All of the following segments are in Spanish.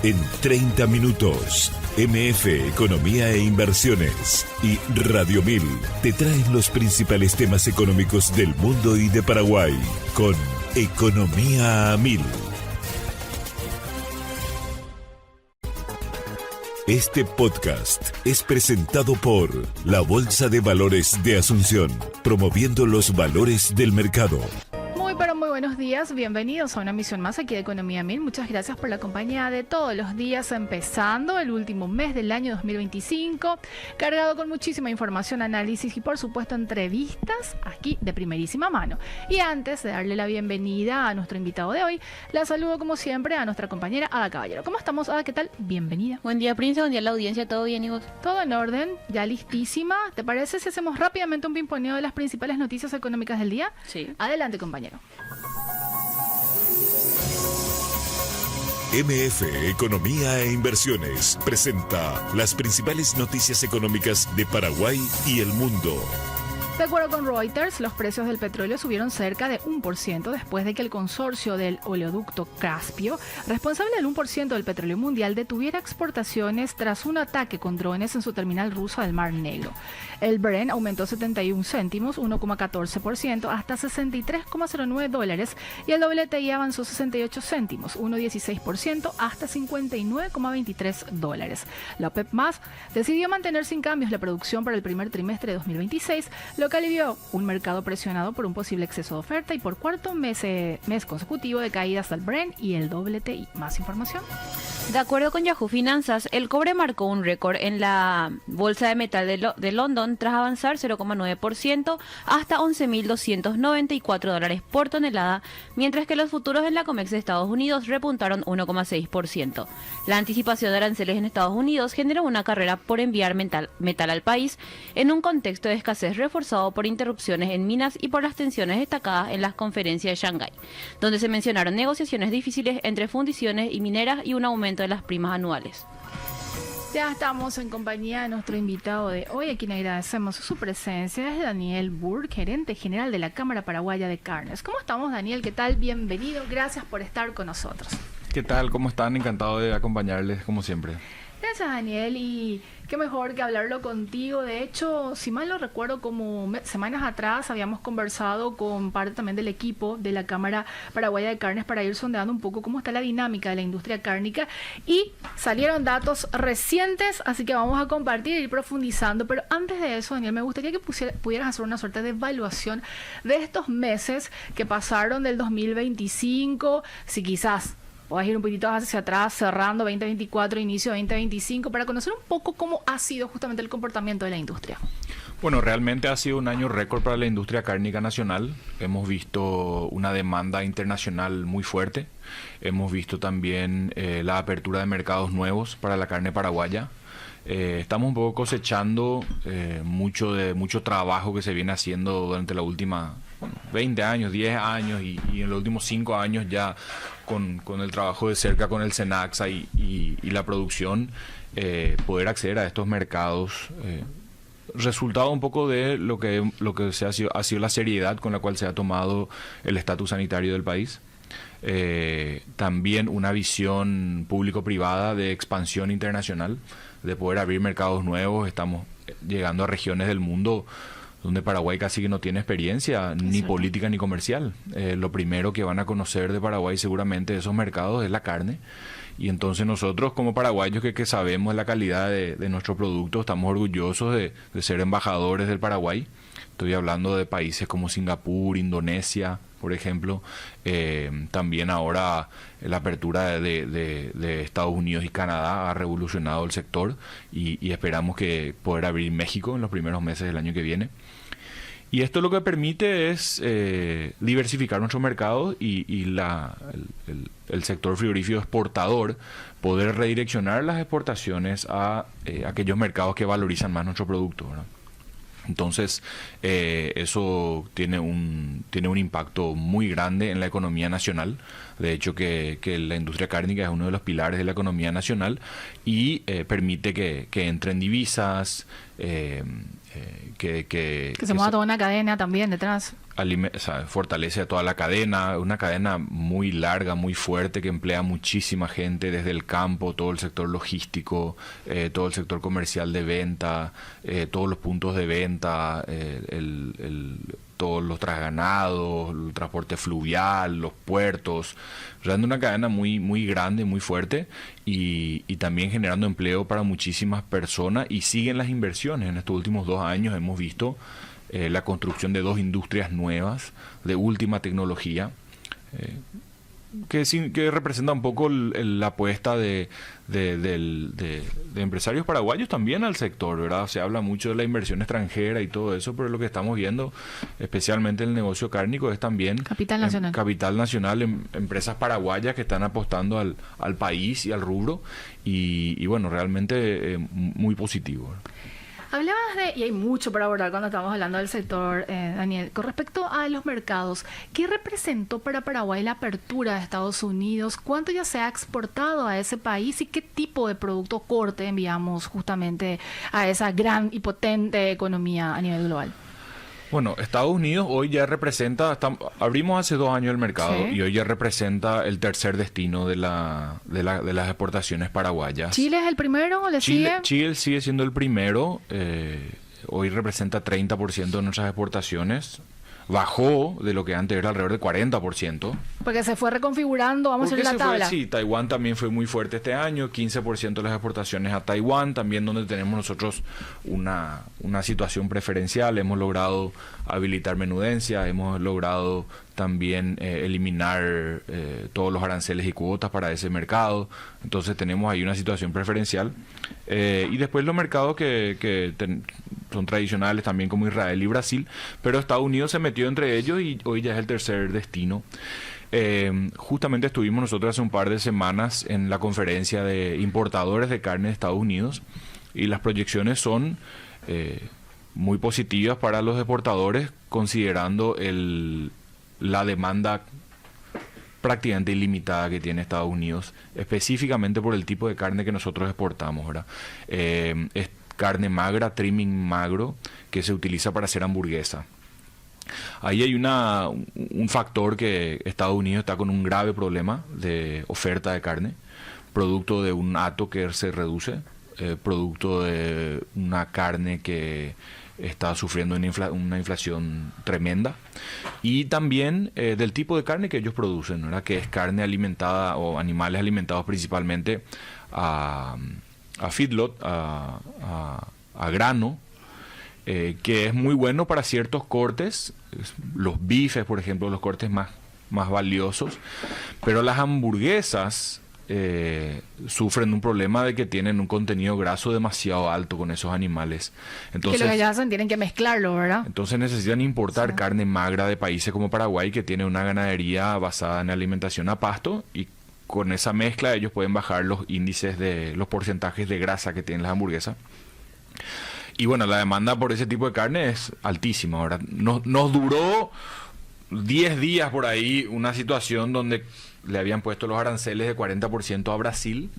En 30 minutos, MF Economía e Inversiones y Radio 1000 te traen los principales temas económicos del mundo y de Paraguay con Economía a 1000. Este podcast es presentado por la Bolsa de Valores de Asunción, promoviendo los valores del mercado. Muy buenos días, bienvenidos a una emisión más aquí de Economía 1000. Muchas gracias por la compañía de todos los días, empezando el último mes del año 2025, cargado con muchísima información, análisis y por supuesto entrevistas aquí de primerísima mano. Y antes de darle la bienvenida a nuestro invitado de hoy, la saludo como siempre a nuestra compañera Ada Caballero. ¿Cómo estamos, Ada? ¿Qué tal? Bienvenida. Buen día, Prince, buen día a la audiencia, ¿todo bien y vos? Todo en orden, ya listísima. ¿Te parece si hacemos rápidamente un pimponeo de las principales noticias económicas del día? Sí. Adelante, compañero. MF Economía e Inversiones presenta las principales noticias económicas de Paraguay y el mundo. De acuerdo con Reuters, los precios del petróleo subieron cerca de 1% después de que el consorcio del oleoducto Caspio, responsable del 1% del petróleo mundial, detuviera exportaciones tras un ataque con drones en su terminal rusa del Mar Negro. El Brent aumentó 71 céntimos, 1,14%, hasta $63,09 y el WTI avanzó 68 céntimos, 1,16%, hasta $59,23. La OPEP+ decidió mantener sin cambios la producción para el primer trimestre de 2026, lo que alivió un mercado presionado por un posible exceso de oferta y por cuarto mes consecutivo de caídas del Brent y el WTI. Más información. De acuerdo con Yahoo Finanzas, el cobre marcó un récord en la bolsa de metal de London tras avanzar 0,9% hasta $11.294 por tonelada, mientras que los futuros en la COMEX de Estados Unidos repuntaron 1,6%. La anticipación de aranceles en Estados Unidos generó una carrera por enviar metal al país en un contexto de escasez reforzado por interrupciones en minas y por las tensiones destacadas en las conferencias de Shanghái, donde se mencionaron negociaciones difíciles entre fundiciones y mineras y un aumento de las primas anuales. Ya estamos en compañía de nuestro invitado de hoy, a quien agradecemos su presencia. Es Daniel Burg, gerente general de la Cámara Paraguaya de Carnes. ¿Cómo estamos, Daniel? ¿Qué tal? Bienvenido. Gracias por estar con nosotros. ¿Qué tal? ¿Cómo están? Encantado de acompañarles, como siempre. Gracias, Daniel, y qué mejor que hablarlo contigo. De hecho, si mal lo recuerdo, como semanas atrás habíamos conversado con parte también del equipo de la Cámara Paraguaya de Carnes para ir sondeando un poco cómo está la dinámica de la industria cárnica y salieron datos recientes, así que vamos a compartir e ir profundizando. Pero antes de eso, Daniel, me gustaría que pudieras hacer una suerte de evaluación de estos meses que pasaron del 2025, si quizás podés ir un poquito hacia atrás, cerrando 2024, inicio 2025, para conocer un poco cómo ha sido justamente el comportamiento de la industria. Bueno, realmente ha sido un año récord para la industria cárnica nacional. Hemos visto una demanda internacional muy fuerte. Hemos visto también la apertura de mercados nuevos para la carne paraguaya. Estamos un poco cosechando mucho trabajo que se viene haciendo durante la última 20 años, 10 años y en los últimos 5 años ya con el trabajo de cerca con el SENACSA y la producción, poder acceder a estos mercados. Resultado un poco de lo que ha sido la seriedad con la cual se ha tomado el estatus sanitario del país. También una visión público-privada de expansión internacional, de poder abrir mercados nuevos. Estamos llegando a regiones del mundo donde Paraguay casi que no tiene experiencia, ni política ni comercial. Lo primero que van a conocer de Paraguay seguramente de esos mercados es la carne. Y entonces nosotros como paraguayos que sabemos la calidad de nuestro producto, estamos orgullosos de ser embajadores del Paraguay. Estoy hablando de países como Singapur, Indonesia, por ejemplo. También ahora la apertura de Estados Unidos y Canadá ha revolucionado el sector y esperamos que poder abrir México en los primeros meses del año que viene. Y esto lo que permite es diversificar nuestro mercado y el sector frigorífico exportador poder redireccionar las exportaciones a aquellos mercados que valorizan más nuestro producto, ¿verdad? Entonces, eso tiene un impacto muy grande en la economía nacional. De hecho, que la industria cárnica es uno de los pilares de la economía nacional y permite que entren divisas, que se mueva toda una cadena también detrás. o sea, fortalece a toda la cadena, una cadena muy larga, muy fuerte, que emplea muchísima gente desde el campo, todo el sector logístico, todo el sector comercial de venta, todos los puntos de venta, todos los trasganados, el transporte fluvial, los puertos, realmente una cadena muy, muy grande, muy fuerte, y también generando empleo para muchísimas personas, y siguen las inversiones. En estos últimos 2 años hemos visto la construcción de 2 industrias nuevas de última tecnología, que representa un poco la apuesta de empresarios paraguayos también al sector, ¿verdad? Se habla mucho de la inversión extranjera y todo eso, pero lo que estamos viendo, especialmente en el negocio cárnico, es también Capital nacional. Capital nacional, empresas paraguayas que están apostando al país y al rubro, y bueno, realmente muy positivo, ¿verdad? Hablabas y hay mucho para abordar cuando estamos hablando del sector, Daniel. Con respecto a los mercados, ¿qué representó para Paraguay la apertura de Estados Unidos? ¿Cuánto ya se ha exportado a ese país y qué tipo de producto corte enviamos justamente a esa gran y potente economía a nivel global? Bueno, Estados Unidos hoy ya representa, abrimos hace 2 años el mercado, Sí. y hoy ya representa el tercer destino de las exportaciones paraguayas. ¿Chile es el primero o le sigue? Chile sigue siendo el primero, hoy representa 30% de nuestras exportaciones, bajó de lo que antes era alrededor del 40%. Porque se fue reconfigurando, vamos a ¿Por ir qué a la se fue? tabla. Sí, Taiwán también fue muy fuerte este año, 15% de las exportaciones a Taiwán, también donde tenemos nosotros una situación preferencial. Hemos logrado habilitar menudencia, hemos logrado también eliminar todos los aranceles y cuotas para ese mercado, entonces tenemos ahí una situación preferencial. Y después los mercados que son tradicionales también, como Israel y Brasil, pero Estados Unidos se metió entre ellos y hoy ya es el tercer destino. Justamente estuvimos nosotros hace un par de semanas en la conferencia de importadores de carne de Estados Unidos, y las proyecciones son muy positivas para los exportadores, considerando la demanda prácticamente ilimitada que tiene Estados Unidos, específicamente por el tipo de carne que nosotros exportamos, ¿verdad? Es carne magra, trimming magro, que se utiliza para hacer hamburguesa. Ahí hay un factor, que Estados Unidos está con un grave problema de oferta de carne, producto de un hato que se reduce, producto de una carne que está sufriendo una inflación tremenda, y también del tipo de carne que ellos producen, ¿verdad? Que es carne alimentada, o animales alimentados principalmente a feedlot, a grano, que es muy bueno para ciertos cortes, los bifes, por ejemplo, los cortes más valiosos, pero las hamburguesas sufren un problema de que tienen un contenido graso demasiado alto con esos animales. Entonces, que lo que hacen, tienen que mezclarlo, ¿verdad? Entonces necesitan importar Sí. carne magra de países como Paraguay, que tiene una ganadería basada en alimentación a pasto, y con esa mezcla ellos pueden bajar los índices de los porcentajes de grasa que tienen las hamburguesas. Y bueno, la demanda por ese tipo de carne es altísima. Ahora, nos duró 10 días por ahí una situación donde le habían puesto los aranceles de 40% a Brasil,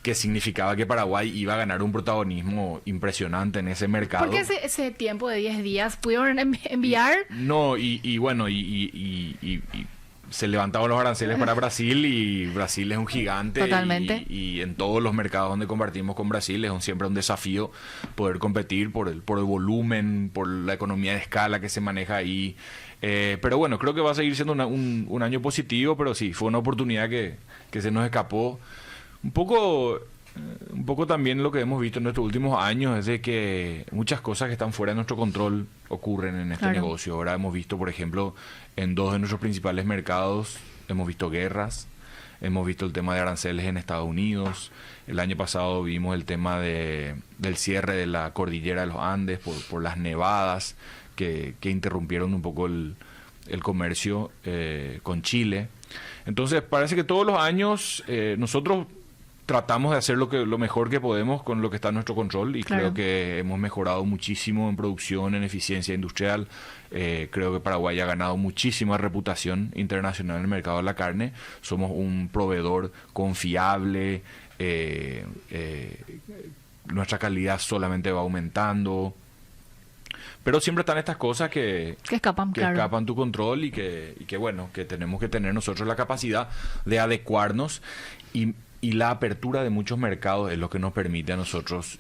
que significaba que Paraguay iba a ganar un protagonismo impresionante en ese mercado. ¿Por qué ese tiempo de 10 días pudieron enviar? No, y bueno, y se levantaban los aranceles para Brasil, y Brasil es un gigante. Totalmente. Y en todos los mercados donde compartimos con Brasil es siempre un desafío poder competir por el volumen, por la economía de escala que se maneja ahí. Pero bueno, creo que va a seguir siendo un año positivo, pero sí, fue una oportunidad que se nos escapó. Un poco también lo que hemos visto en estos últimos años es de que muchas cosas que están fuera de nuestro control ocurren en este Claro. negocio. Ahora hemos visto, por ejemplo, en 2 de nuestros principales mercados, hemos visto guerras, hemos visto el tema de aranceles en Estados Unidos. El año pasado vimos el tema del cierre de la cordillera de los Andes por las nevadas que interrumpieron un poco el comercio con Chile. Entonces parece que todos los años nosotros tratamos de hacer lo mejor que podemos con lo que está en nuestro control, y Claro. creo que hemos mejorado muchísimo en producción, en eficiencia industrial. Creo que Paraguay ha ganado muchísima reputación internacional en el mercado de la carne. Somos un proveedor confiable, nuestra calidad solamente va aumentando. Pero siempre están estas cosas que escapan, claro. escapan tu control y que bueno, que tenemos que tener nosotros la capacidad de adecuarnos y la apertura de muchos mercados es lo que nos permite a nosotros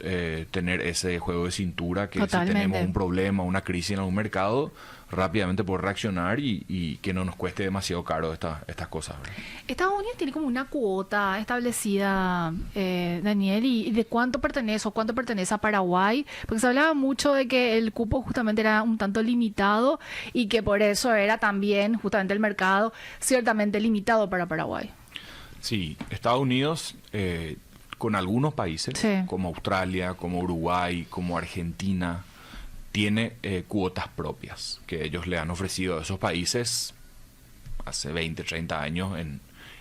tener ese juego de cintura, que Totalmente. si tenemos un problema, una crisis en algún mercado, rápidamente poder reaccionar y que no nos cueste demasiado caro estas cosas, ¿verdad? Estados Unidos tiene como una cuota establecida, Daniel, y de cuánto pertenece o cuánto pertenece a Paraguay, porque se hablaba mucho de que el cupo justamente era un tanto limitado y que por eso era también justamente el mercado ciertamente limitado para Paraguay. Sí, Estados Unidos, con algunos países, Sí. como Australia, como Uruguay, como Argentina, tiene cuotas propias que ellos le han ofrecido a esos países hace 20, 30 años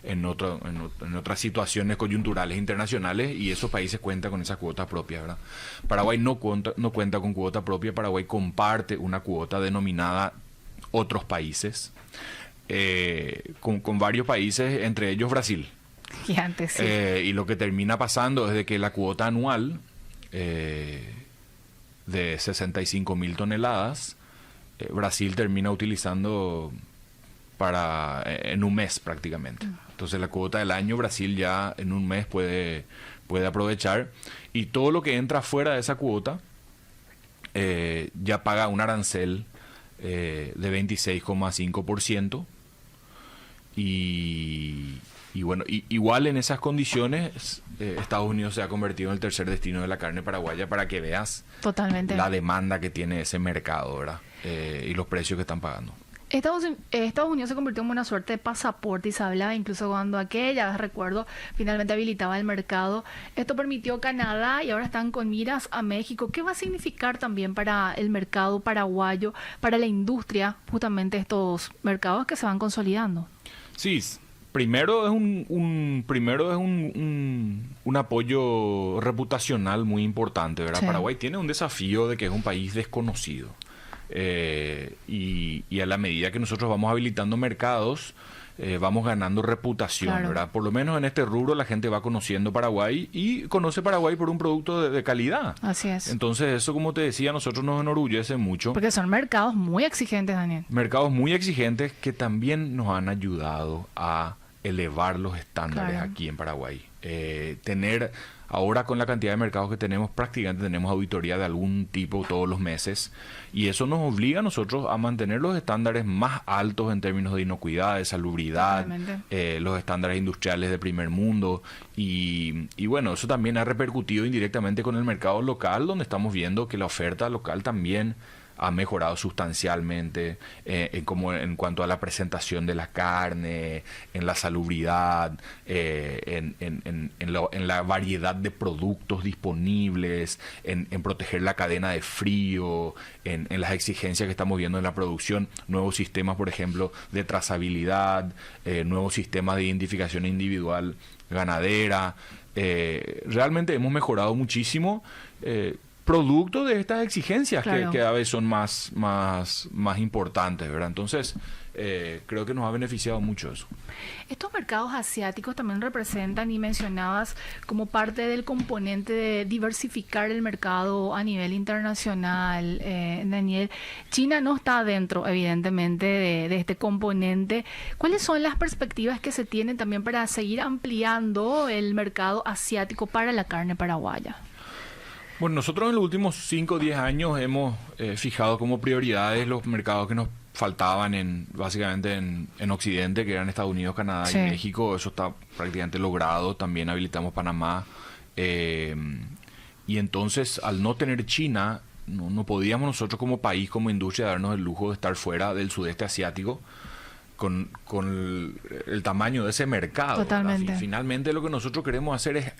en otras situaciones coyunturales internacionales, y esos países cuentan con esas cuotas propias, ¿verdad? Paraguay no cuenta con cuota propia. Paraguay comparte una cuota denominada otros países, con varios países, entre ellos Brasil. Gigantes, sí. Y lo que termina pasando es de que la cuota anual de 65.000 toneladas, Brasil termina utilizando en un mes prácticamente. Entonces la cuota del año Brasil ya en un mes puede aprovechar, y todo lo que entra fuera de esa cuota ya paga un arancel de 26,5%. Y bueno, igual en esas condiciones, Estados Unidos se ha convertido en el tercer destino de la carne paraguaya, para que veas Totalmente. la demanda que tiene ese mercado, ¿verdad? Y los precios que están pagando. Estados Unidos se convirtió en una suerte de pasaporte, y se hablaba incluso cuando aquella vez, recuerdo, finalmente habilitaba el mercado. Esto permitió Canadá y ahora están con miras a México. ¿Qué va a significar también para el mercado paraguayo, para la industria, justamente estos mercados que se van consolidando? Sí, primero es un apoyo reputacional muy importante, ¿verdad? Sí. Paraguay tiene un desafío de que es un país desconocido. Y a la medida que nosotros vamos habilitando mercados, vamos ganando reputación, Claro. ¿verdad? Por lo menos en este rubro la gente va conociendo Paraguay y conoce Paraguay por un producto de calidad. Así es. Entonces eso, como te decía, a nosotros nos enorgullece mucho. Porque son mercados muy exigentes, Daniel. Mercados muy exigentes que también nos han ayudado a elevar los estándares Claro. aquí en Paraguay. Ahora, con la cantidad de mercados que tenemos, prácticamente tenemos auditoría de algún tipo todos los meses, y eso nos obliga a nosotros a mantener los estándares más altos en términos de inocuidad, de salubridad, los estándares industriales de primer mundo, y bueno, eso también ha repercutido indirectamente con el mercado local, donde estamos viendo que la oferta local también ha mejorado sustancialmente en cuanto a la presentación de la carne, en la salubridad, en la variedad de productos disponibles, en proteger la cadena de frío, en las exigencias que estamos viendo en la producción, nuevos sistemas, por ejemplo, de trazabilidad, nuevos sistemas de identificación individual ganadera. Realmente hemos mejorado muchísimo, producto de estas exigencias, claro, que a veces son más importantes, ¿verdad? Entonces, creo que nos ha beneficiado mucho eso. Estos mercados asiáticos también representan, y mencionabas, como parte del componente de diversificar el mercado a nivel internacional, Daniel. China no está dentro, evidentemente, de este componente. ¿Cuáles son las perspectivas que se tienen también para seguir ampliando el mercado asiático para la carne paraguaya? Bueno, nosotros en los últimos 5 o 10 años hemos fijado como prioridades los mercados que nos faltaban básicamente en Occidente, que eran Estados Unidos, Canadá y México. Eso está prácticamente logrado. También habilitamos Panamá. Y entonces, al no tener China, no podíamos nosotros como país, como industria, darnos el lujo de estar fuera del sudeste asiático con el tamaño de ese mercado. Totalmente. Finalmente, lo que nosotros queremos hacer es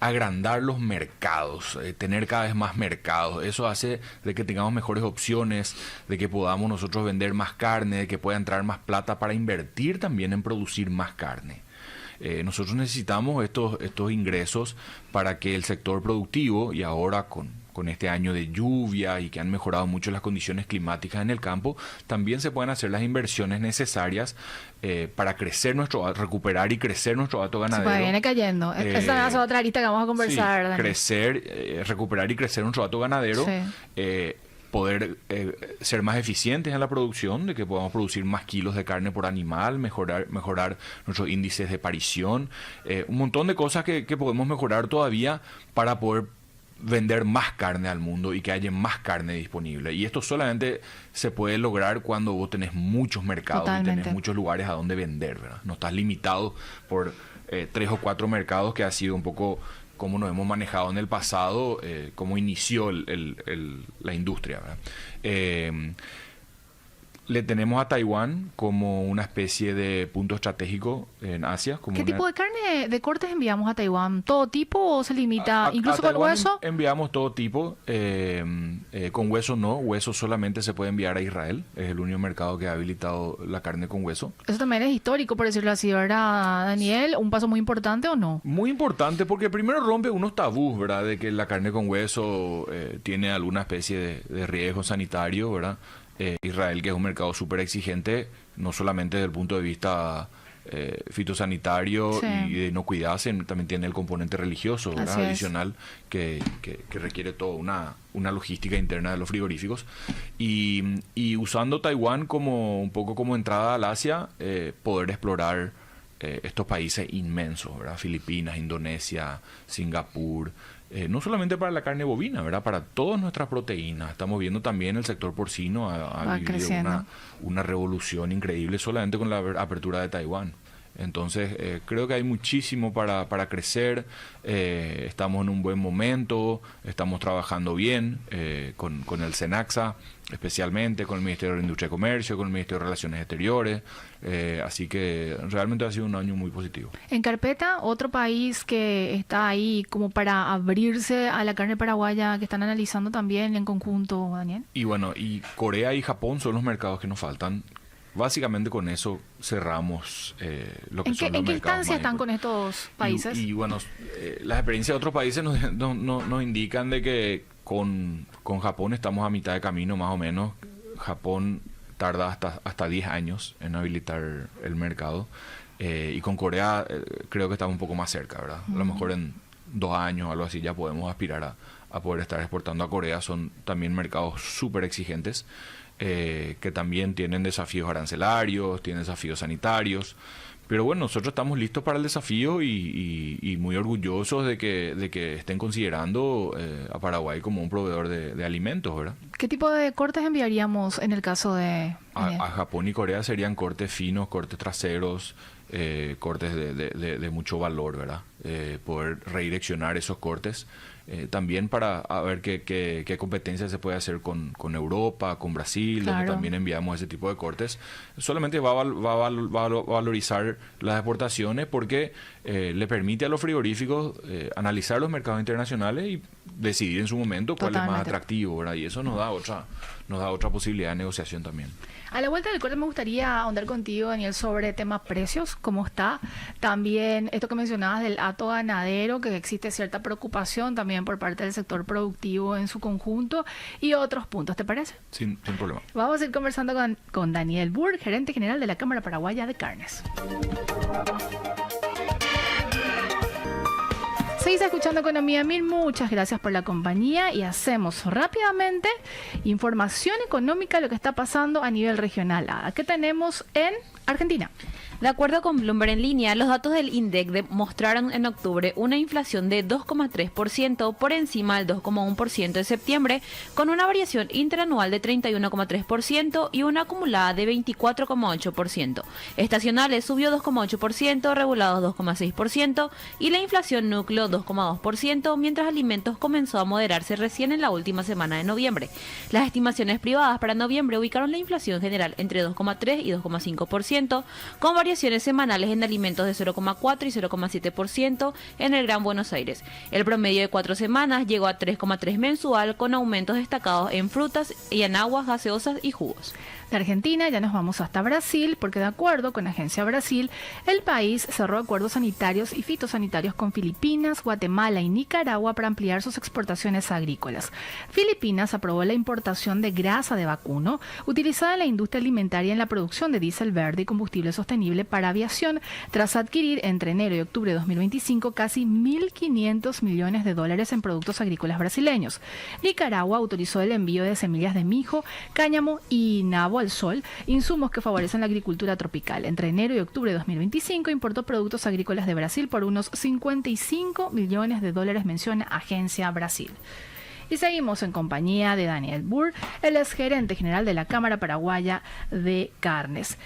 agrandar los mercados, tener cada vez más mercados. Eso hace de que tengamos mejores opciones, de que podamos nosotros vender más carne, de que pueda entrar más plata para invertir también en producir más carne. Nosotros necesitamos estos ingresos para que el sector productivo, y ahora con este año de lluvia y que han mejorado mucho las condiciones climáticas en el campo, también se puedan hacer las inversiones necesarias para recuperar y crecer nuestro hato ganadero. Se viene cayendo. Esa es otra arista que vamos a conversar, sí, Daniel. recuperar y crecer nuestro hato ganadero. Sí. poder ser más eficientes en la producción, de que podamos producir más kilos de carne por animal, mejorar nuestros índices de parición, un montón de cosas que podemos mejorar todavía para poder vender más carne al mundo y que haya más carne disponible. Y esto solamente se puede lograr cuando vos tenés muchos mercados. Totalmente. Y tenés muchos lugares a donde vender, ¿verdad? No estás limitado por 3 o 4 mercados, que ha sido un poco como nos hemos manejado en el pasado, cómo inició la industria, ¿verdad? Le tenemos a Taiwán como una especie de punto estratégico en Asia. ¿Qué tipo de carne de cortes enviamos a Taiwán? ¿Todo tipo o se limita incluso con hueso? Enviamos todo tipo. Con hueso no. Hueso solamente se puede enviar a Israel. Es el único mercado que ha habilitado la carne con hueso. Eso también es histórico, por decirlo así, ¿verdad, Daniel? ¿Un paso muy importante o no? Muy importante, porque primero rompe unos tabús, ¿verdad? De que la carne con hueso tiene alguna especie de riesgo sanitario, ¿verdad? Israel, que es un mercado súper exigente, no solamente desde el punto de vista fitosanitario, sí, y de inocuidad, también tiene el componente religioso, ¿verdad? Adicional, que requiere toda una logística interna de los frigoríficos. Y usando Taiwán como un poco como entrada al Asia, poder explorar estos países inmensos, ¿verdad? Filipinas, Indonesia, Singapur. No solamente para la carne bovina, ¿verdad? Para todas nuestras proteínas. Estamos viendo también el sector porcino ha vivido una revolución increíble solamente con la apertura de Taiwán. Entonces, creo que hay muchísimo para crecer. Estamos en un buen momento, estamos trabajando bien con el SENACSA, especialmente con el Ministerio de Industria y Comercio, con el Ministerio de Relaciones Exteriores. Así que realmente ha sido un año muy positivo. En carpeta, otro país que está ahí como para abrirse a la carne paraguaya, que están analizando también en conjunto, Daniel. Y bueno, y Corea y Japón son los mercados que nos faltan. Básicamente con eso cerramos lo que son los mercados. ¿En qué instancia están con estos países? Y bueno, las experiencias de otros países nos indican de que con Japón estamos a mitad de camino más o menos. Japón tarda hasta 10 años en habilitar el mercado. Y con Corea creo que estamos un poco más cerca, ¿verdad? A lo mejor en 2 años o algo así ya podemos aspirar a poder estar exportando a Corea. Son también mercados súper exigentes. Que también tienen desafíos arancelarios, tienen desafíos sanitarios, pero bueno, nosotros estamos listos para el desafío y muy orgullosos de que estén considerando a Paraguay como un proveedor de alimentos, ¿verdad? ¿Qué tipo de cortes enviaríamos en el caso de...? A Japón y Corea serían cortes finos, cortes traseros, cortes de mucho valor, ¿verdad? Poder redireccionar esos cortes. También para ver qué competencia se puede hacer con Europa, con Brasil, claro, donde también enviamos ese tipo de cortes. Solamente va a valorizar las exportaciones porque le permite a los frigoríficos analizar los mercados internacionales y decidir en su momento cuál es más atractivo, ¿verdad? Y eso nos da otra posibilidad de negociación también. A la vuelta del corte me gustaría ahondar contigo, Daniel, sobre temas precios, cómo está. También esto que mencionabas del hato ganadero, que existe cierta preocupación también por parte del sector productivo en su conjunto, y otros puntos, ¿te parece? Sin problema. Vamos a ir conversando con Daniel Burg, gerente general de la Cámara Paraguaya de Carnes. Seguís escuchando Economía 1000, muchas gracias por la compañía y hacemos rápidamente información económica de lo que está pasando a nivel regional. ¿Qué tenemos en Argentina? De acuerdo con Bloomberg en línea, los datos del INDEC mostraron en octubre una inflación de 2,3% por encima del 2,1% de septiembre, con una variación interanual de 31,3% y una acumulada de 24,8%. Estacionales subió 2,8%, regulados 2,6% y la inflación núcleo 2,2%, mientras alimentos comenzó a moderarse recién en la última semana de noviembre. Las estimaciones privadas para noviembre ubicaron la inflación general entre 2,3 y 2,5%, con variaciones semanales en alimentos de 0,4 y 0,7% en el Gran Buenos Aires. El promedio de 4 semanas llegó a 3,3 mensual, con aumentos destacados en frutas y en aguas gaseosas y jugos. De Argentina ya nos vamos hasta Brasil, porque de acuerdo con Agencia Brasil, el país cerró acuerdos sanitarios y fitosanitarios con Filipinas, Guatemala y Nicaragua para ampliar sus exportaciones agrícolas. Filipinas aprobó la importación de grasa de vacuno, utilizada en la industria alimentaria en la producción de diésel verde y combustible sostenible para aviación, tras adquirir entre enero y octubre de 2025 casi 1.500 millones de dólares en productos agrícolas brasileños. Nicaragua autorizó el envío de semillas de mijo, cáñamo y nabo al sol, insumos que favorecen la agricultura tropical. Entre enero y octubre de 2025 importó productos agrícolas de Brasil por unos 55 millones de dólares, menciona Agencia Brasil. Y seguimos en compañía de Daniel Burr, el exgerente general de la Cámara Paraguaya de Carnes.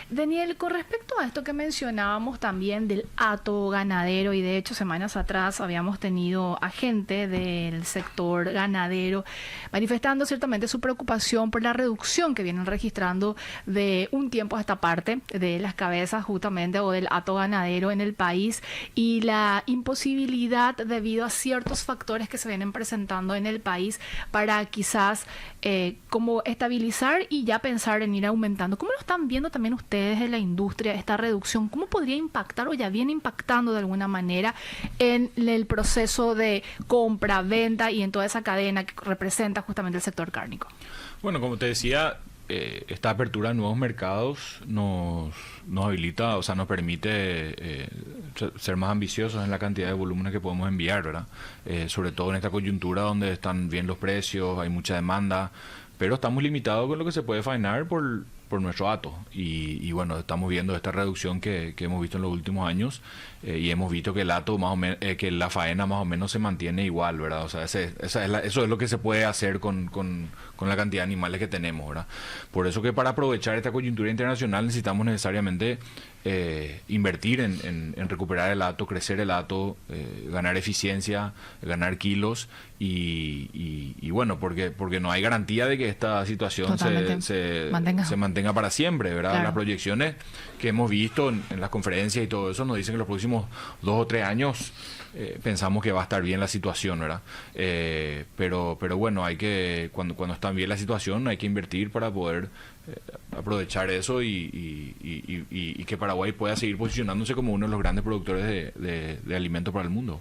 Daniel, con respecto a esto que mencionábamos también del hato ganadero, y de hecho semanas atrás habíamos tenido a gente del sector ganadero manifestando ciertamente su preocupación por la reducción que vienen registrando de un tiempo a esta parte de las cabezas justamente o del hato ganadero en el país, y la imposibilidad debido a ciertos factores que se vienen presentando en el país para quizás como estabilizar y ya pensar en ir aumentando. ¿Cómo lo están viendo también ustedes en la industria esta reducción? ¿Cómo podría impactar o ya viene impactando de alguna manera en el proceso de compra, venta y en toda esa cadena que representa justamente el sector cárnico? Bueno, como te decía, esta apertura a nuevos mercados nos habilita, o sea, nos permite ser más ambiciosos en la cantidad de volúmenes que podemos enviar, ¿verdad? Sobre todo en esta coyuntura donde están bien los precios, hay mucha demanda, pero estamos limitados con lo que se puede faenar por nuestro hato. Y bueno, estamos viendo esta reducción que hemos visto en los últimos años, y hemos visto que el hato más o menos, que la faena más o menos se mantiene igual, ¿verdad? O sea, eso es lo que se puede hacer con la cantidad de animales que tenemos, ¿verdad? Por eso que para aprovechar esta coyuntura internacional necesitamos necesariamente invertir en recuperar el hato, crecer el hato, ganar eficiencia, ganar kilos y bueno, porque no hay garantía de que esta situación se mantenga para siempre, ¿verdad? Claro. Las proyecciones que hemos visto en las conferencias y todo eso nos dicen que los próximos 2 o 3 años pensamos que va a estar bien la situación, ¿verdad? Pero bueno, hay que cuando está bien la situación hay que invertir para poder aprovechar eso y que Paraguay pueda seguir posicionándose como uno de los grandes productores de alimentos para el mundo.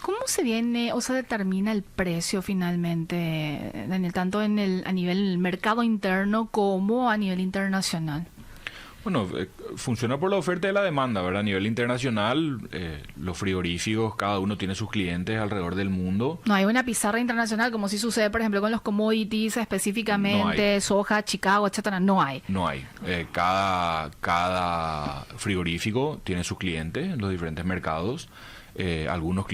¿Cómo se viene o se determina el precio finalmente, Daniel, tanto a nivel mercado interno como a nivel internacional? Bueno, funciona por la oferta y la demanda, ¿verdad? A nivel internacional, los frigoríficos, cada uno tiene sus clientes alrededor del mundo. No hay una pizarra internacional como si sucede, por ejemplo, con los commodities específicamente, no soja, Chicago, etcétera. No hay. No hay. Cada frigorífico tiene sus clientes en los diferentes mercados. Algunos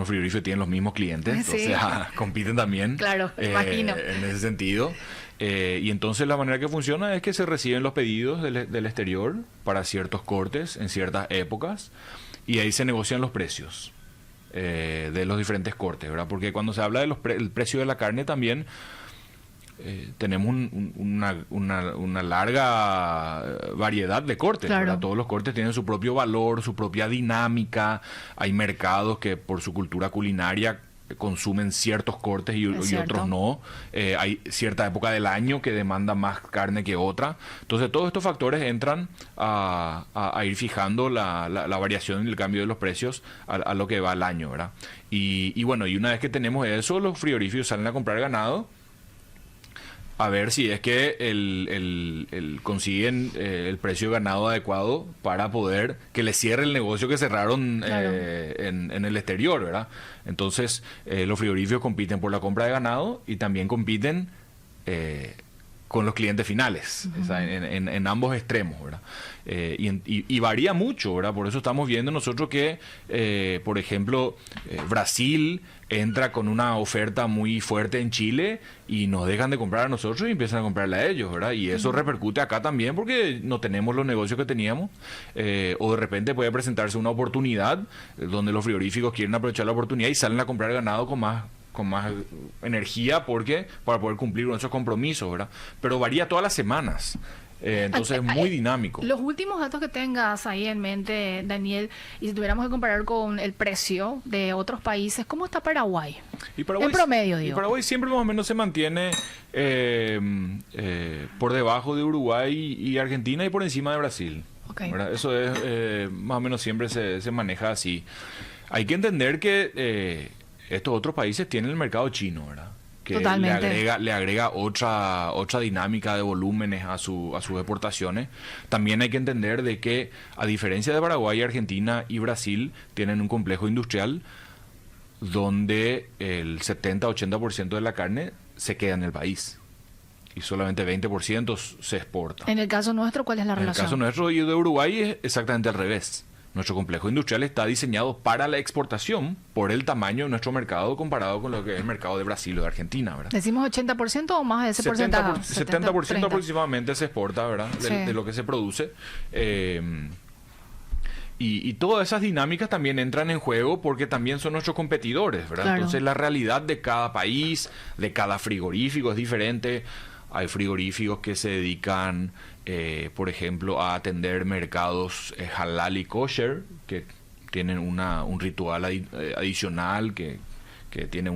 frigoríficos tienen los mismos clientes, sí. O sea, compiten también. Claro, imagino. En ese sentido. Y entonces la manera que funciona es que se reciben los pedidos del exterior para ciertos cortes en ciertas épocas y ahí se negocian los precios de los diferentes cortes, ¿verdad? Porque cuando se habla del precio de la carne también tenemos una larga variedad de cortes, claro. ¿Verdad? Todos los cortes tienen su propio valor, su propia dinámica. Hay mercados que por su cultura culinaria consumen ciertos cortes y otros no. Hay cierta época del año que demanda más carne que otra. Entonces todos estos factores entran a ir fijando la variación y el cambio de los precios a lo que va al año, ¿verdad? Y bueno, y una vez que tenemos eso, los frigoríficos salen a comprar ganado a ver si es que consiguen el precio de ganado adecuado para poder que les cierre el negocio que cerraron, claro. en el exterior, ¿verdad? Entonces, los frigoríficos compiten por la compra de ganado y también compiten con los clientes finales, uh-huh. O sea, en ambos extremos, ¿verdad? Y varía mucho, ¿verdad? Por eso estamos viendo nosotros que, por ejemplo, Brasil entra con una oferta muy fuerte en Chile y nos dejan de comprar a nosotros y empiezan a comprarle a ellos, ¿verdad? Y eso repercute acá también porque no tenemos los negocios que teníamos, o de repente puede presentarse una oportunidad donde los frigoríficos quieren aprovechar la oportunidad y salen a comprar ganado con más energía para poder cumplir nuestros compromisos, ¿verdad? Pero varía todas las semanas. Entonces es muy dinámico. Los últimos datos que tengas ahí en mente, Daniel, y si tuviéramos que comparar con el precio de otros países, ¿cómo está Paraguay? Y Paraguay, en promedio, digo. Y Paraguay siempre más o menos se mantiene por debajo de Uruguay y Argentina y por encima de Brasil. Okay. ¿Verdad? Eso es más o menos siempre se maneja así. Hay que entender que estos otros países tienen el mercado chino, ¿verdad? Que Totalmente. le agrega otra dinámica de volúmenes a sus exportaciones. También hay que entender de que, a diferencia de Paraguay, Argentina y Brasil, tienen un complejo industrial donde el 70-80% de la carne se queda en el país y solamente 20% se exporta. En el caso nuestro, ¿cuál es la relación? En el caso nuestro y de Uruguay es exactamente al revés. Nuestro complejo industrial está diseñado para la exportación por el tamaño de nuestro mercado comparado con lo que es el mercado de Brasil o de Argentina, ¿verdad? ¿Decimos 80% o más de ese porcentaje? 70% aproximadamente se exporta, ¿verdad? De lo que se produce. Y todas esas dinámicas también entran en juego porque también son nuestros competidores, ¿verdad? Claro. Entonces la realidad de cada país, de cada frigorífico es diferente. Hay frigoríficos que se dedican, por ejemplo, a atender mercados halal y kosher, que tienen un ritual adicional, que tiene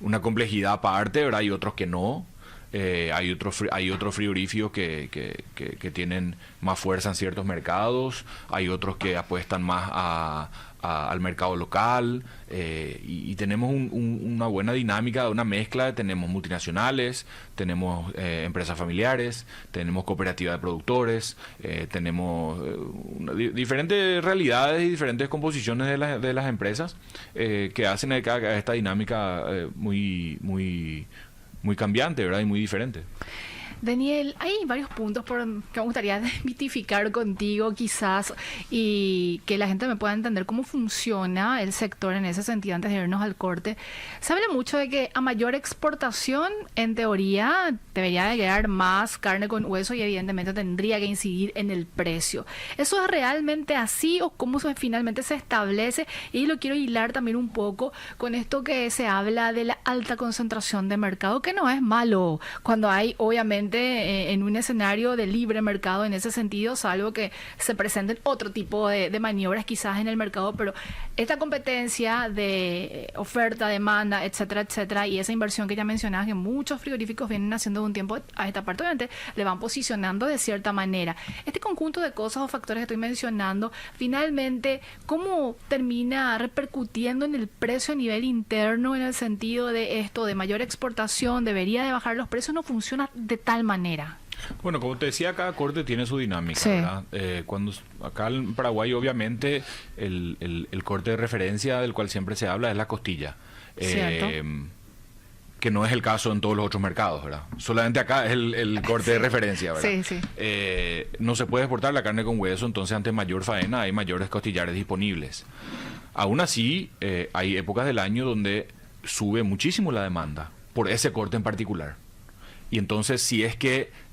una complejidad aparte, ¿verdad? Hay otros que no. Hay otros frigoríficos que tienen más fuerza en ciertos mercados. Hay otros que apuestan más al mercado local, y tenemos una buena dinámica, una mezcla. Tenemos multinacionales, tenemos empresas familiares, tenemos cooperativas de productores, tenemos diferentes realidades y diferentes composiciones de las empresas que hacen a esta dinámica muy cambiante, ¿verdad? Y muy diferente. Daniel, hay varios puntos que me gustaría desmitificar contigo quizás y que la gente me pueda entender cómo funciona el sector en ese sentido antes de irnos al corte. Se habla mucho de que a mayor exportación, en teoría, debería de llegar más carne con hueso y evidentemente tendría que incidir en el precio. ¿Eso es realmente así o cómo finalmente se establece? Y lo quiero hilar también un poco con esto que se habla de la alta concentración de mercado, que no es malo cuando hay, obviamente, en un escenario de libre mercado en ese sentido, salvo que se presenten otro tipo de maniobras quizás en el mercado, pero esta competencia de oferta, demanda, etcétera, etcétera, y esa inversión que ya mencionabas que muchos frigoríficos vienen haciendo de un tiempo a esta parte, obviamente le van posicionando de cierta manera. Este conjunto de cosas o factores que estoy mencionando, finalmente, ¿cómo termina repercutiendo en el precio a nivel interno, en el sentido de esto de mayor exportación, debería de bajar los precios? No funciona de tal manera. Bueno, como te decía, cada corte tiene su dinámica, sí, ¿verdad? Cuando acá en Paraguay, obviamente, el corte de referencia del cual siempre se habla es la costilla. Que no es el caso en todos los otros mercados, ¿verdad? Solamente acá es el corte de referencia, ¿verdad? Sí, sí. No se puede exportar la carne con hueso, entonces ante mayor faena hay mayores costillares disponibles. Aún así, hay épocas del año donde sube muchísimo la demanda por ese corte en particular. Y entonces, si es que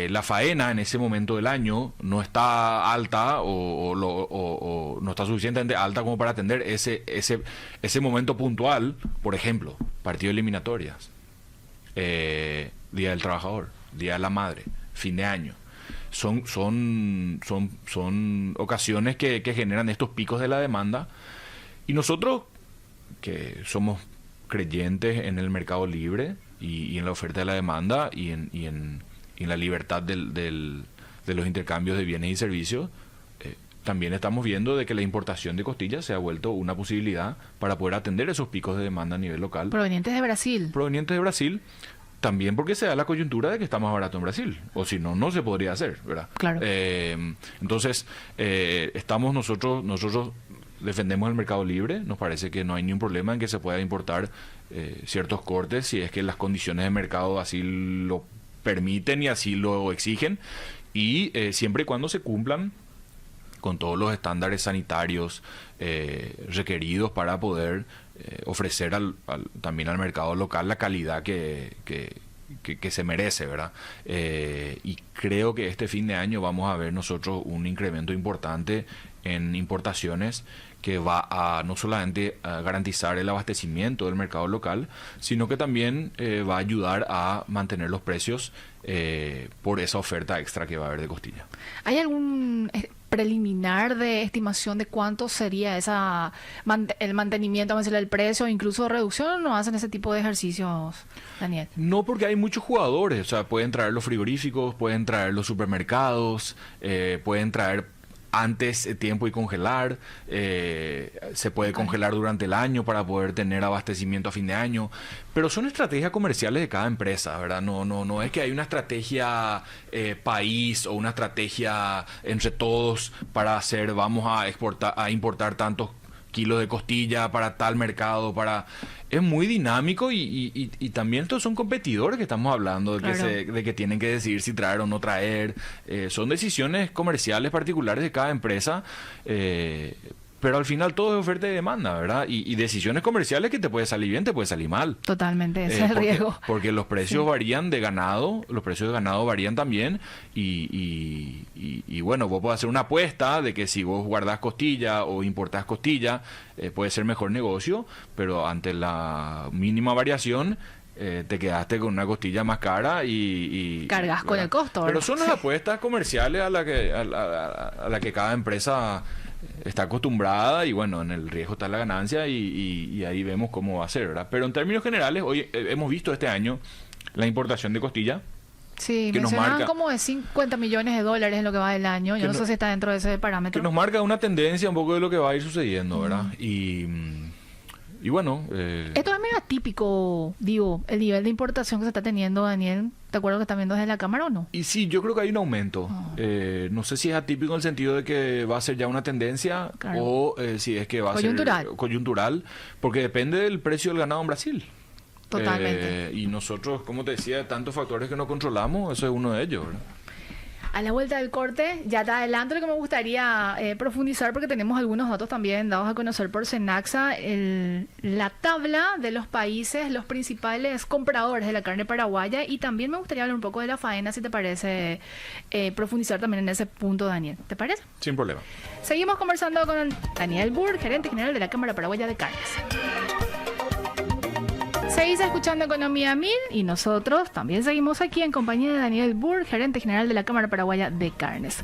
la faena en ese momento del año no está alta o no está suficientemente alta como para atender ese momento puntual, por ejemplo, partido de eliminatorias, Día del Trabajador, Día de la Madre, fin de año, son ocasiones que generan estos picos de la demanda, y nosotros, que somos creyentes en el mercado libre y en la oferta de la demanda y en la libertad de los intercambios de bienes y servicios, también estamos viendo de que la importación de costillas se ha vuelto una posibilidad para poder atender esos picos de demanda a nivel local. Provenientes de Brasil. Provenientes de Brasil, también porque se da la coyuntura de que está más barato en Brasil, o si no, no se podría hacer, ¿verdad? Claro. Entonces, nosotros defendemos el mercado libre. Nos parece que no hay ningún problema en que se pueda importar ciertos cortes si es que las condiciones de mercado así lo permiten y así lo exigen, y siempre y cuando se cumplan con todos los estándares sanitarios requeridos para poder ofrecer también al mercado local la calidad que se merece, ¿verdad? Y creo que este fin de año vamos a ver nosotros un incremento importante en importaciones que va a no solamente a garantizar el abastecimiento del mercado local, sino que también va a ayudar a mantener los precios por esa oferta extra que va a haber de costilla. ¿Hay algún preliminar de estimación de cuánto sería el mantenimiento, vamos a decir, del precio, incluso reducción, o no hacen ese tipo de ejercicios, Daniel? No, porque hay muchos jugadores, o sea, pueden traer los frigoríficos, pueden traer los supermercados, pueden traer antes tiempo y congelar, se puede congelar durante el año para poder tener abastecimiento a fin de año, pero son estrategias comerciales de cada empresa, ¿verdad? No es que hay una estrategia país o una estrategia entre todos para hacer, vamos a importar tantos kilos de costilla para tal mercado, es muy dinámico y también estos son competidores que estamos hablando de que tienen que decidir si traer o no traer. Son decisiones comerciales particulares de cada empresa, pero al final todo es oferta y demanda, ¿verdad? Y decisiones comerciales que te puede salir bien, te puede salir mal. Totalmente, ese es el riesgo. Porque los precios varían de ganado, los precios de ganado varían también y bueno, vos podés hacer una apuesta de que si vos guardás costilla o importás costilla, puede ser mejor negocio, pero ante la mínima variación te quedaste con una costilla más cara y cargas con el costo, ¿verdad? Pero son las apuestas comerciales a la que cada empresa está acostumbrada y bueno, en el riesgo está la ganancia y ahí vemos cómo va a ser, ¿verdad? Pero en términos generales, hoy hemos visto este año la importación de costilla. Sí, mencionaban como de 50 millones de dólares en lo que va del año. Yo no sé si está dentro de ese parámetro. Que nos marca una tendencia un poco de lo que va a ir sucediendo, ¿verdad? Y bueno... Esto es medio atípico, digo, el nivel de importación que se está teniendo, Daniel. ¿Te acuerdas que está viendo desde la Cámara o no? Y sí, yo creo que hay un aumento. No sé si es atípico en el sentido de que va a ser ya una tendencia o si es que va a ser coyuntural, porque depende del precio del ganado en Brasil. Totalmente. Y nosotros, como te decía, tantos factores que no controlamos, eso es uno de ellos, ¿verdad? A la vuelta del corte, ya te adelanto lo que me gustaría profundizar, porque tenemos algunos datos también dados a conocer por Cenaxa, la tabla de los países, los principales compradores de la carne paraguaya, y también me gustaría hablar un poco de la faena, si te parece, profundizar también en ese punto, Daniel. ¿Te parece? Sin problema. Seguimos conversando con Daniel Burg, gerente general de la Cámara Paraguaya de Carnes. Seguís escuchando Economía 1000 y nosotros también seguimos aquí en compañía de Daniel Burg, gerente general de la Cámara Paraguaya de Carnes.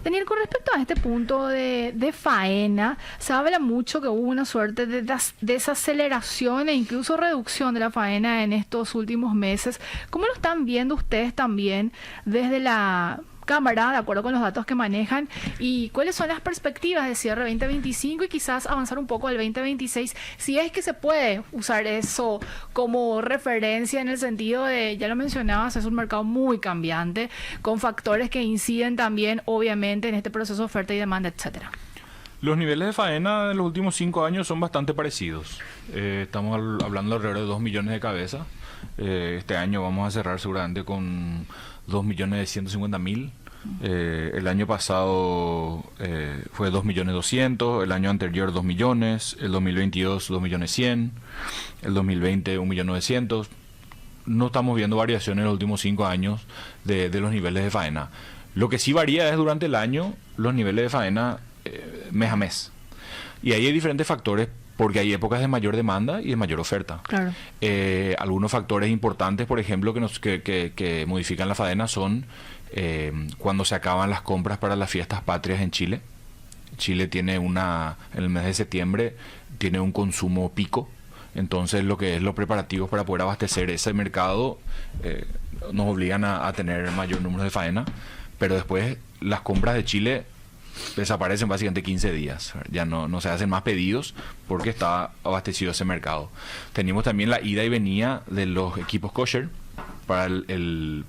Daniel, con respecto a este punto de faena, se habla mucho que hubo una suerte de desaceleración e incluso reducción de la faena en estos últimos meses. ¿Cómo lo están viendo ustedes también desde la Cámara, de acuerdo con los datos que manejan, y cuáles son las perspectivas de cierre 2025 y quizás avanzar un poco al 2026, si es que se puede usar eso como referencia, en el sentido de, ya lo mencionabas, es un mercado muy cambiante, con factores que inciden también obviamente en este proceso de oferta y demanda, etcétera? Los niveles de faena de los últimos 5 años son bastante parecidos. Estamos hablando alrededor de 2 millones de cabezas. Este año vamos a cerrar seguramente con 2.150.000. El año pasado fue 2.200.000, el año anterior 2 millones, el 2022 2.100.000, el 2020 1.900.000. No estamos viendo variaciones en los últimos 5 años de los niveles de faena. Lo que sí varía es durante el año los niveles de faena mes a mes. Y ahí hay diferentes factores, porque hay épocas de mayor demanda y de mayor oferta. Claro. Algunos factores importantes, por ejemplo, que modifican la faena son cuando se acaban las compras para las fiestas patrias en Chile. Chile tiene en el mes de septiembre, tiene un consumo pico. Entonces, lo que es los preparativos para poder abastecer ese mercado nos obligan a tener mayor número de faena. Pero después, las compras de Chile desaparecen básicamente 15 días. Ya no se hacen más pedidos porque está abastecido ese mercado. Tenemos también la ida y venida de los equipos kosher para el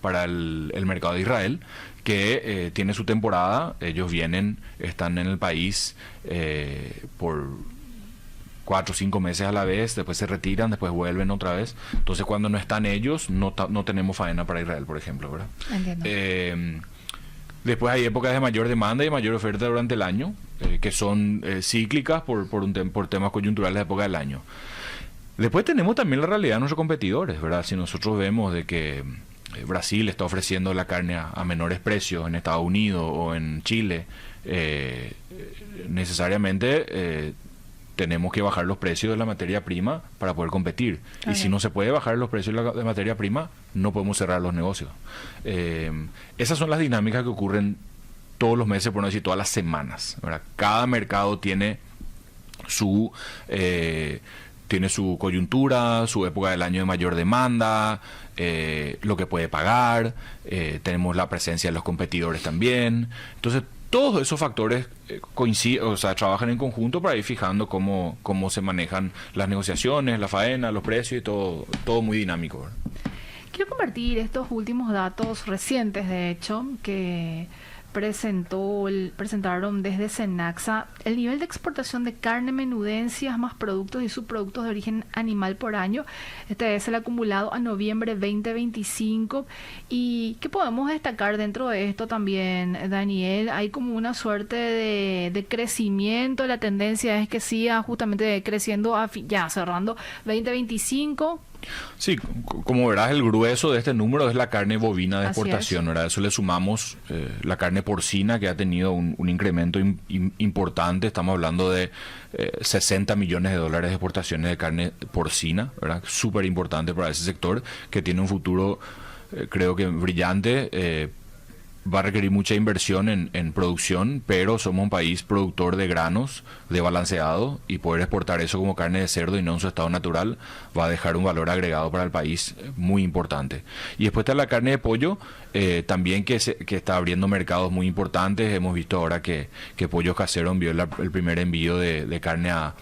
mercado de Israel, que tiene su temporada. Ellos están en el país por 4 o 5 meses a la vez, después se retiran, después vuelven otra vez. Entonces, cuando no están ellos, no tenemos faena para Israel, por ejemplo, ¿verdad? Entiendo. Después hay épocas de mayor demanda y mayor oferta durante el año, que son cíclicas por temas coyunturales de época del año. Después tenemos también la realidad de nuestros competidores, ¿verdad? Si nosotros vemos de que Brasil está ofreciendo la carne a menores precios en Estados Unidos o en Chile, necesariamente tenemos que bajar los precios de la materia prima para poder competir. Y si no se puede bajar los precios de la materia prima, no podemos cerrar los negocios. Esas son las dinámicas que ocurren todos los meses, por no decir todas las semanas, ¿verdad? Cada mercado tiene su coyuntura, su época del año de mayor demanda, lo que puede pagar, tenemos la presencia de los competidores también. Entonces, todos esos factores coinciden, o sea, trabajan en conjunto para ir fijando cómo se manejan las negociaciones, la faena, los precios y todo muy dinámico, ¿verdad? Quiero compartir estos últimos datos recientes, de hecho, que presentaron desde Cenaxa. El nivel de exportación de carne, menudencias, más productos y subproductos de origen animal por año. Este es el acumulado a noviembre 2025. ¿Y qué podemos destacar dentro de esto también, Daniel? Hay como una suerte de crecimiento. La tendencia es que siga justamente creciendo ya cerrando 2025. Sí, como verás, el grueso de este número es la carne bovina de exportación, ¿verdad? Eso le sumamos la carne porcina, que ha tenido un incremento importante. Estamos hablando de 60 millones de dólares de exportaciones de carne porcina, ¿verdad? Súper importante para ese sector, que tiene un futuro, creo que brillante. Va a requerir mucha inversión en producción, pero somos un país productor de granos, de balanceado, y poder exportar eso como carne de cerdo y no en su estado natural va a dejar un valor agregado para el país muy importante. Y después está la carne de pollo, también que está abriendo mercados muy importantes. Hemos visto ahora que Pollos Caseros envió el primer envío de carne a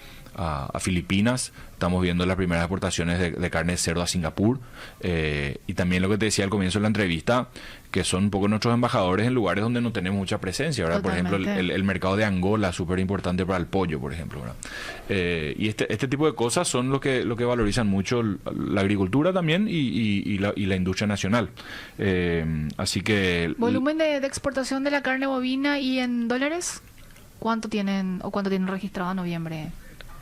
Filipinas. Estamos viendo las primeras exportaciones de carne de cerdo a Singapur, y también lo que te decía al comienzo de la entrevista, que son un poco nuestros embajadores en lugares donde no tenemos mucha presencia, ¿verdad? Totalmente. Por ejemplo, el mercado de Angola, súper importante para el pollo, por ejemplo, ¿verdad? Y este tipo de cosas son lo que valorizan mucho la agricultura también y la industria nacional. Así que... ¿Volumen de exportación de la carne bovina y en dólares? ¿Cuánto tienen registrado a noviembre?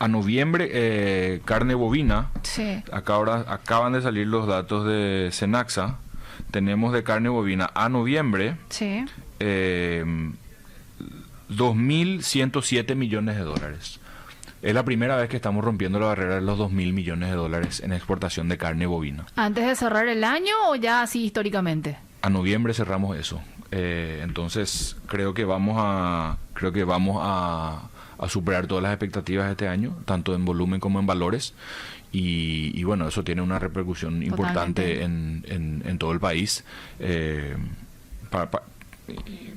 A noviembre, carne bovina, sí. Acaban de salir los datos de Cenaxa. Tenemos de carne bovina a noviembre, sí. 2.107 millones de dólares. Es la primera vez que estamos rompiendo la barrera de los 2.000 millones de dólares en exportación de carne bovina. ¿Antes de cerrar el año o ya así históricamente? A noviembre cerramos eso. Entonces creo que vamos a superar todas las expectativas de este año, tanto en volumen como en valores. Y bueno, eso tiene una repercusión importante en todo el país,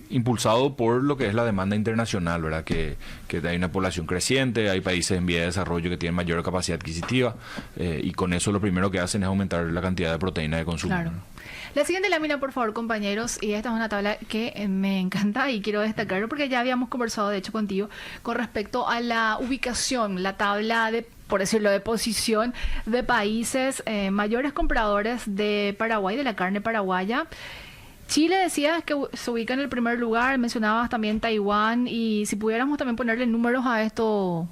impulsado por lo que es la demanda internacional, ¿verdad? Que hay una población creciente, hay países en vía de desarrollo que tienen mayor capacidad adquisitiva, y con eso lo primero que hacen es aumentar la cantidad de proteína de consumo. Claro. ¿No? La siguiente lámina, por favor, compañeros, y esta es una tabla que me encanta y quiero destacarlo porque ya habíamos conversado, de hecho, contigo con respecto a la ubicación, la tabla de, por decirlo, de posición de países mayores compradores de Paraguay, de la carne paraguaya. Chile, decías que se ubica en el primer lugar, mencionabas también Taiwán, y si pudiéramos también ponerle números a esto,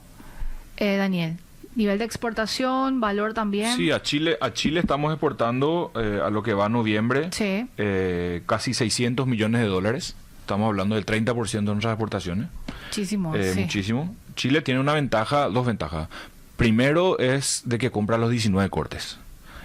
Daniel. Nivel de exportación, valor también. Sí, a Chile estamos exportando a lo que va a noviembre, sí. Casi 600 millones de dólares. Estamos hablando del 30% de nuestras exportaciones. Muchísimo, sí. Muchísimo. Chile tiene dos ventajas. Primero es de que compra los 19 cortes.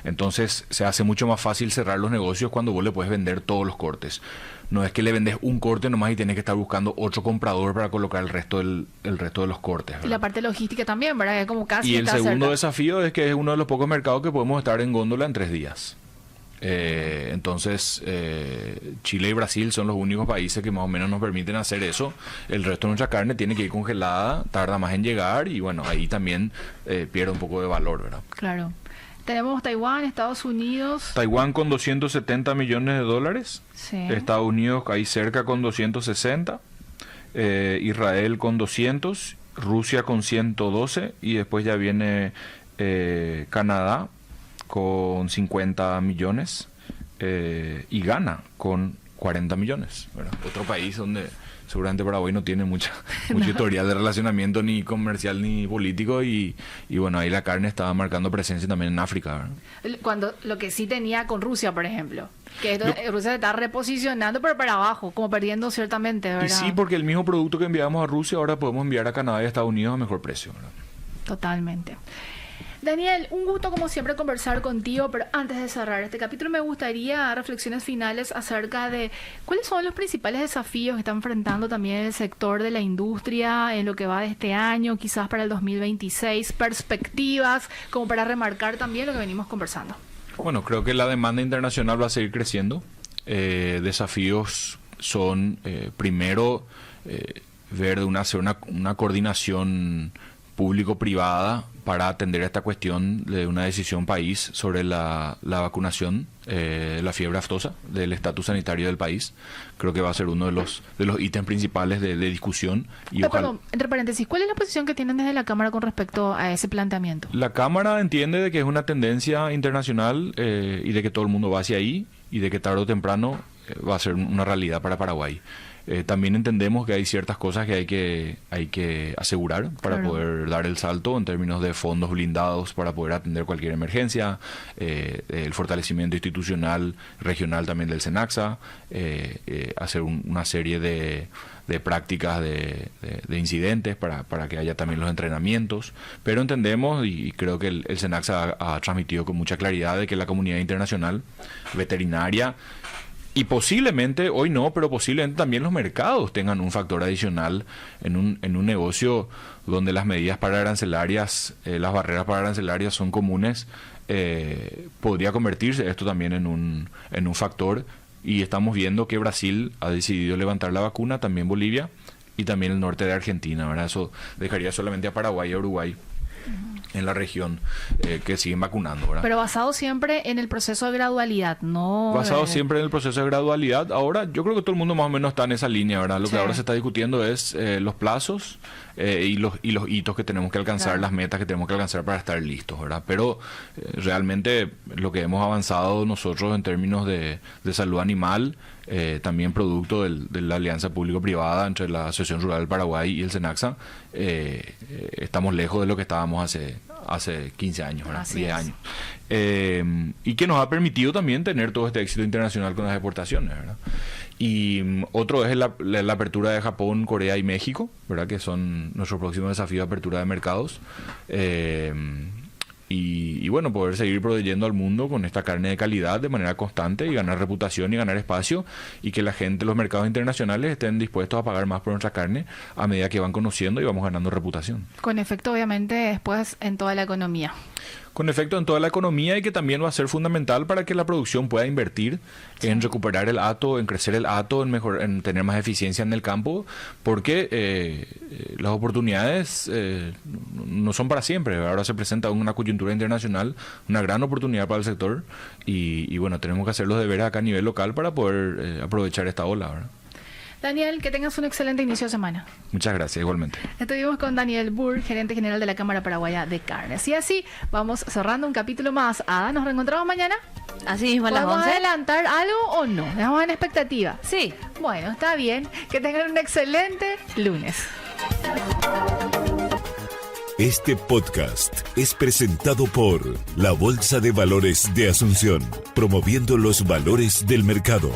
Entonces se hace mucho más fácil cerrar los negocios cuando vos le puedes vender todos los cortes. No es que le vendes un corte nomás y tienes que estar buscando otro comprador para colocar el resto de los cortes, ¿verdad? Y la parte logística también, ¿verdad? Es como casi. Y el segundo desafío es que es uno de los pocos mercados que podemos estar en góndola en 3 días. Entonces, Chile y Brasil son los únicos países que más o menos nos permiten hacer eso. El resto de nuestra carne tiene que ir congelada, tarda más en llegar y bueno, ahí también pierde un poco de valor, ¿verdad? Claro. Tenemos Taiwán, Estados Unidos. Taiwán con 270 millones de dólares. Sí. Estados Unidos ahí cerca con 260. Israel con 200. Rusia con 112. Y después ya viene Canadá con 50 millones. Y Ghana con 40 millones. ¿Verdad? Otro país donde seguramente Paraguay no tiene mucha historial de relacionamiento ni comercial ni político y bueno, ahí la carne estaba marcando presencia también en África, ¿verdad? Cuando lo que sí tenía con Rusia, por ejemplo, que Rusia se está reposicionando pero para abajo, como perdiendo ciertamente, ¿verdad? Y sí, porque el mismo producto que enviamos a Rusia ahora podemos enviar a Canadá y a Estados Unidos a mejor precio, ¿verdad? Totalmente. Daniel, un gusto como siempre conversar contigo, pero antes de cerrar este capítulo me gustaría reflexiones finales acerca de cuáles son los principales desafíos que está enfrentando también el sector de la industria en lo que va de este año, quizás para el 2026, perspectivas, como para remarcar también lo que venimos conversando. Bueno, creo que la demanda internacional va a seguir creciendo. Desafíos son, primero, ver hacer una coordinación público-privada para atender esta cuestión de una decisión país sobre la vacunación, la fiebre aftosa, del estatus sanitario del país. Creo que va a ser uno de los ítems principales de discusión. Y perdón, entre paréntesis, ¿cuál es la posición que tienen desde la Cámara con respecto a ese planteamiento? La Cámara entiende de que es una tendencia internacional y de que todo el mundo va hacia ahí y de que tarde o temprano va a ser una realidad para Paraguay. También entendemos que hay ciertas cosas que hay que asegurar para poder dar el salto en términos de fondos blindados para poder atender cualquier emergencia, el fortalecimiento institucional regional también del SENACSA, hacer una serie de prácticas de incidentes para que haya también los entrenamientos, pero entendemos y creo que el SENACSA ha transmitido con mucha claridad de que la comunidad internacional veterinaria y posiblemente, hoy no, pero posiblemente también los mercados tengan un factor adicional en un negocio donde las medidas pararancelarias, las barreras pararancelarias son comunes, podría convertirse esto también en un factor. Y estamos viendo que Brasil ha decidido levantar la vacuna, también Bolivia y también el norte de Argentina, ¿verdad? Eso dejaría solamente a Paraguay y a Uruguay en la región que siguen vacunando, ¿verdad? Pero basado siempre en el proceso de gradualidad, ¿no? Basado siempre en el proceso de gradualidad. Ahora, yo creo que todo el mundo más o menos está en esa línea, ¿verdad? Lo que ahora se está discutiendo es los plazos y los hitos que tenemos que alcanzar, las metas que tenemos que alcanzar para estar listos, ¿verdad? Pero realmente lo que hemos avanzado nosotros en términos de salud animal, también producto de la alianza público-privada entre la Asociación Rural del Paraguay y el SENACSA, estamos lejos de lo que estábamos hace 15 años, ¿verdad? 10 años. Y que nos ha permitido también tener todo este éxito internacional con las exportaciones, ¿verdad? Y otro es la apertura de Japón, Corea y México, ¿verdad? Que son nuestros próximos desafíos de apertura de mercados. Y bueno, poder seguir proveyendo al mundo con esta carne de calidad de manera constante y ganar reputación y ganar espacio, y que la gente, los mercados internacionales estén dispuestos a pagar más por nuestra carne a medida que van conociendo y vamos ganando reputación. Con efecto, obviamente, después en toda la economía. Con efecto en toda la economía, y que también va a ser fundamental para que la producción pueda invertir en recuperar el hato, en crecer el hato, en tener más eficiencia en el campo, porque las oportunidades no son para siempre. Ahora se presenta una coyuntura internacional, una gran oportunidad para el sector, y bueno, tenemos que hacer los deberes acá a nivel local para poder aprovechar esta ola, ¿verdad? Daniel, que tengas un excelente inicio de semana. Muchas gracias, igualmente. Estuvimos con Daniel Burr, gerente general de la Cámara Paraguaya de Carnes. Y así vamos cerrando un capítulo más. Ada, ¿nos reencontramos mañana? Así mismo a las 11. ¿Podemos adelantar algo o no? ¿Dejamos en expectativa? Sí. Bueno, está bien. Que tengan un excelente lunes. Este podcast es presentado por la Bolsa de Valores de Asunción, promoviendo los valores del mercado.